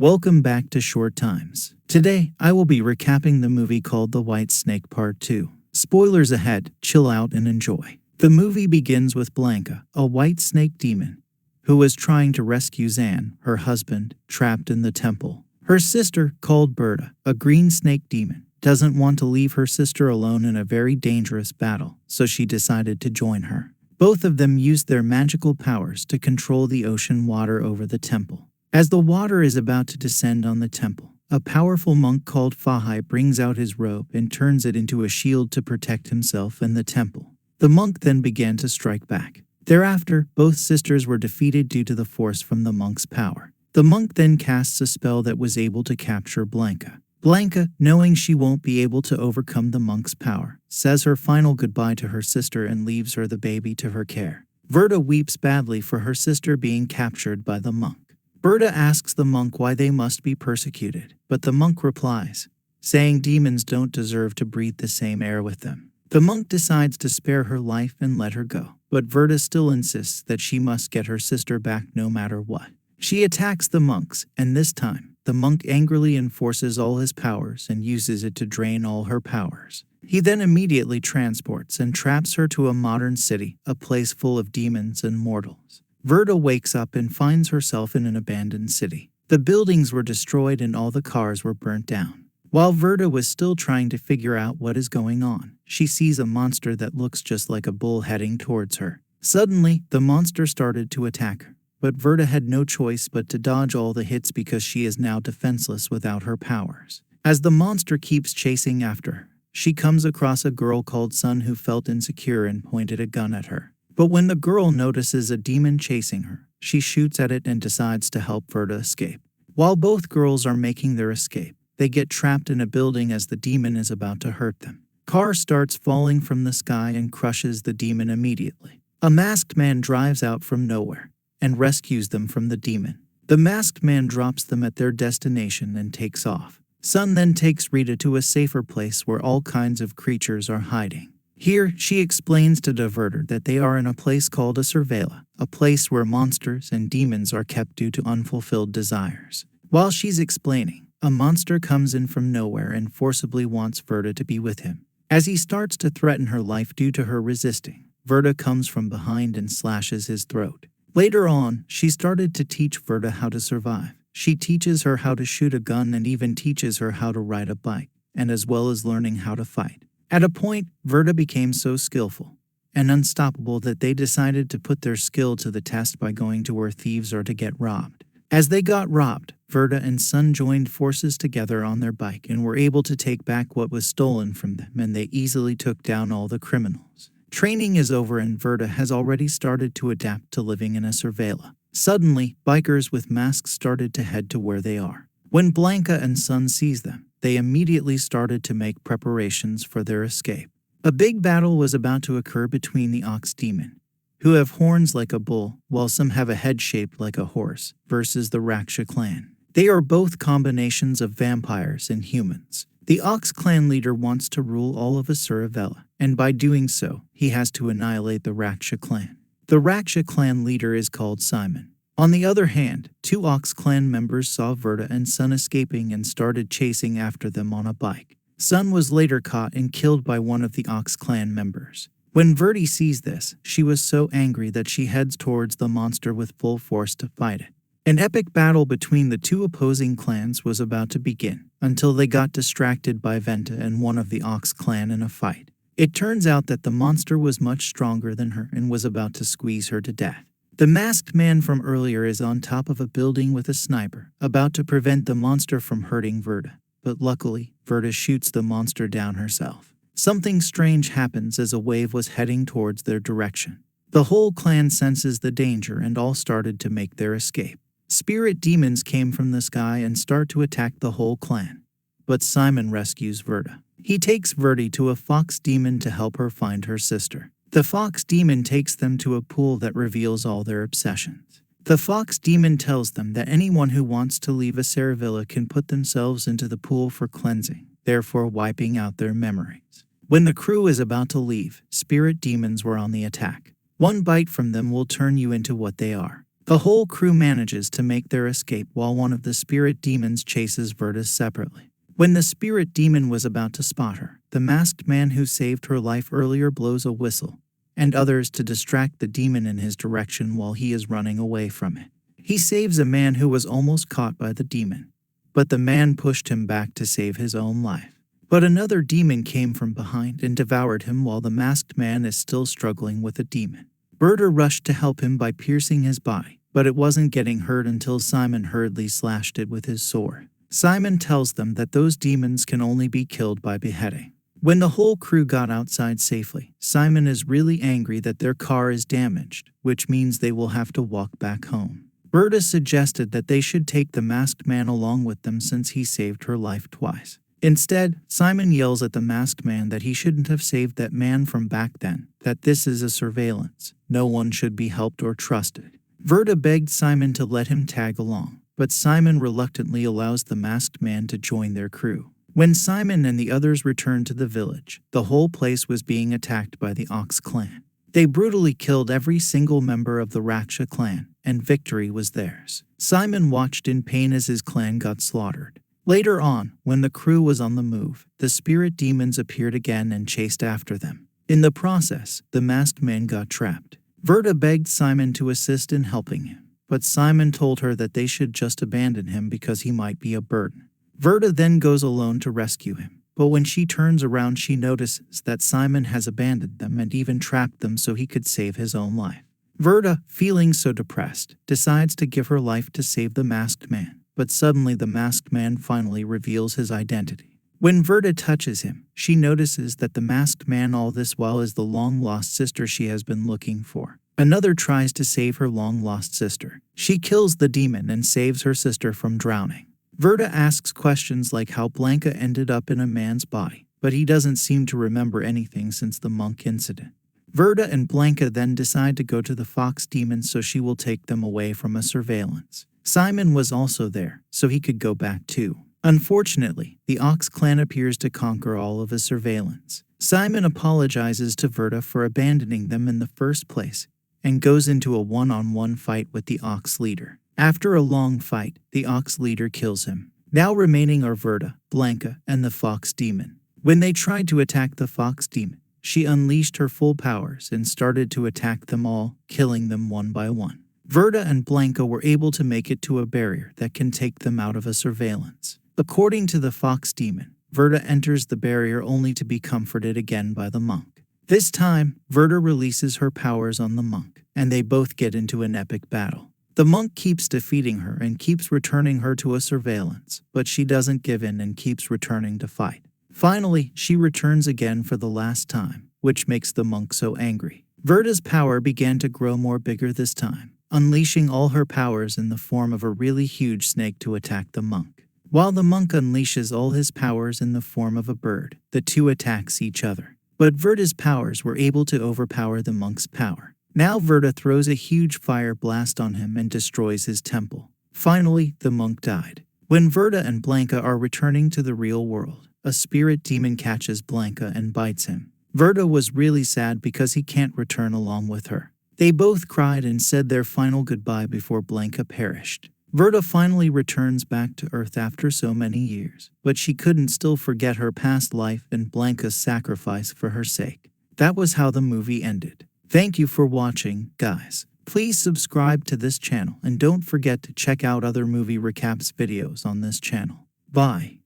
Welcome back to Short Times. Today, I will be recapping the movie called The White Snake Part 2. Spoilers ahead, chill out and enjoy. The movie begins with Blanca, a white snake demon, who was trying to rescue Zan, her husband, trapped in the temple. Her sister, called Berta, a green snake demon, doesn't want to leave her sister alone in a very dangerous battle, so she decided to join her. Both of them used their magical powers to control the ocean water over the temple. As the water is about to descend on the temple, a powerful monk called Fahai brings out his robe and turns it into a shield to protect himself and the temple. The monk then began to strike back. Thereafter, both sisters were defeated due to the force from the monk's power. The monk then casts a spell that was able to capture Blanca. Blanca, knowing she won't be able to overcome the monk's power, says her final goodbye to her sister and leaves her the baby to her care. Verta weeps badly for her sister being captured by the monk. Berta asks the monk why they must be persecuted, but the monk replies, saying demons don't deserve to breathe the same air with them. The monk decides to spare her life and let her go, but Verta still insists that she must get her sister back no matter what. She attacks the monks, and this time, the monk angrily enforces all his powers and uses it to drain all her powers. He then immediately transports and traps her to a modern city, a place full of demons and mortals. Verta wakes up and finds herself in an abandoned city. The buildings were destroyed and all the cars were burnt down. While Verta was still trying to figure out what is going on, she sees a monster that looks just like a bull heading towards her. Suddenly, the monster started to attack her, but Verta had no choice but to dodge all the hits because she is now defenseless without her powers. As the monster keeps chasing after her, she comes across a girl called Sun who felt insecure and pointed a gun at her. But when the girl notices a demon chasing her, she shoots at it and decides to help Verta escape. While both girls are making their escape, they get trapped in a building as the demon is about to hurt them. Car starts falling from the sky and crushes the demon immediately. A masked man drives out from nowhere and rescues them from the demon. The masked man drops them at their destination and takes off. Sun then takes Rita to a safer place where all kinds of creatures are hiding. Here, she explains to Diverter that they are in a place called a Cervela, a place where monsters and demons are kept due to unfulfilled desires. While she's explaining, a monster comes in from nowhere and forcibly wants Verta to be with him. As he starts to threaten her life due to her resisting, Verta comes from behind and slashes his throat. Later on, she started to teach Verta how to survive. She teaches her how to shoot a gun and even teaches her how to ride a bike, and as well as learning how to fight. At a point, Verta became so skillful and unstoppable that they decided to put their skill to the test by going to where thieves are to get robbed. As they got robbed, Verta and Sun joined forces together on their bike and were able to take back what was stolen from them, and they easily took down all the criminals. Training is over and Verta has already started to adapt to living in a Cervela. Suddenly, bikers with masks started to head to where they are. When Blanca and Sun sees them, they immediately started to make preparations for their escape. A big battle was about to occur between the Ox Demon, who have horns like a bull, while some have a head shaped like a horse, versus the Raksha clan. They are both combinations of vampires and humans. The Ox clan leader wants to rule all of Asurivella, and by doing so, he has to annihilate the Raksha clan. The Raksha clan leader is called Simon. On the other hand, two Ox clan members saw Verta and Sun escaping and started chasing after them on a bike. Sun was later caught and killed by one of the Ox clan members. When Verta sees this, she was so angry that she heads towards the monster with full force to fight it. An epic battle between the two opposing clans was about to begin, until they got distracted by Venta and one of the Ox clan in a fight. It turns out that the monster was much stronger than her and was about to squeeze her to death. The masked man from earlier is on top of a building with a sniper, about to prevent the monster from hurting Verta. But luckily, Verta shoots the monster down herself. Something strange happens as a wave was heading towards their direction. The whole clan senses the danger and all started to make their escape. Spirit demons came from the sky and start to attack the whole clan. But Simon rescues Verta. He takes Verta to a fox demon to help her find her sister. The fox demon takes them to a pool that reveals all their obsessions. The fox demon tells them that anyone who wants to leave a Cervela can put themselves into the pool for cleansing, therefore wiping out their memories. When the crew is about to leave, spirit demons were on the attack. One bite from them will turn you into what they are. The whole crew manages to make their escape while one of the spirit demons chases Virtus separately. When the spirit demon was about to spot her, the masked man who saved her life earlier blows a whistle, and others to distract the demon in his direction while he is running away from it. He saves a man who was almost caught by the demon, but the man pushed him back to save his own life. But another demon came from behind and devoured him while the masked man is still struggling with the demon. Berta rushed to help him by piercing his body, but it wasn't getting hurt until Simon hurriedly slashed it with his sword. Simon tells them that those demons can only be killed by beheading. When the whole crew got outside safely, Simon is really angry that their car is damaged, which means they will have to walk back home. Berta suggested that they should take the masked man along with them since he saved her life twice. Instead, Simon yells at the masked man that he shouldn't have saved that man from back then, that this is a surveillance. No one should be helped or trusted. Berta begged Simon to let him tag along, but Simon reluctantly allows the masked man to join their crew. When Simon and the others returned to the village, the whole place was being attacked by the Ox clan. They brutally killed every single member of the Raksha clan, and victory was theirs. Simon watched in pain as his clan got slaughtered. Later on, when the crew was on the move, the spirit demons appeared again and chased after them. In the process, the masked man got trapped. Berta begged Simon to assist in helping him, but Simon told her that they should just abandon him because he might be a burden. Berta then goes alone to rescue him, but when she turns around she notices that Simon has abandoned them and even trapped them so he could save his own life. Berta, feeling so depressed, decides to give her life to save the masked man, but suddenly the masked man finally reveals his identity. When Berta touches him, she notices that the masked man all this while is the long-lost sister she has been looking for. Another tries to save her long-lost sister. She kills the demon and saves her sister from drowning. Berta asks questions like how Blanca ended up in a man's body, but he doesn't seem to remember anything since the monk incident. Berta and Blanca then decide to go to the fox demon so she will take them away from a surveillance. Simon was also there, so he could go back too. Unfortunately, the Ox clan appears to conquer all of his surveillance. Simon apologizes to Berta for abandoning them in the first place, and goes into a one-on-one fight with the Ox leader. After a long fight, the Ox leader kills him. Now remaining are Berta, Blanca, and the fox demon. When they tried to attack the fox demon, she unleashed her full powers and started to attack them all, killing them one by one. Berta and Blanca were able to make it to a barrier that can take them out of a surveillance. According to the fox demon, Berta enters the barrier only to be comforted again by the monk. This time, Berta releases her powers on the monk, and they both get into an epic battle. The monk keeps defeating her and keeps returning her to a surveillance, but she doesn't give in and keeps returning to fight. Finally, she returns again for the last time, which makes the monk so angry. Berta's power began to grow more bigger this time, unleashing all her powers in the form of a really huge snake to attack the monk. While the monk unleashes all his powers in the form of a bird, the two attacks each other. But Berta's powers were able to overpower the monk's power. Now Berta throws a huge fire blast on him and destroys his temple. Finally, the monk died. When Berta and Blanca are returning to the real world, a spirit demon catches Blanca and bites him. Berta was really sad because he can't return along with her. They both cried and said their final goodbye before Blanca perished. Berta finally returns back to Earth after so many years, but she couldn't still forget her past life and Blanca's sacrifice for her sake. That was how the movie ended. Thank you for watching, guys. Please subscribe to this channel and don't forget to check out other movie recaps videos on this channel. Bye.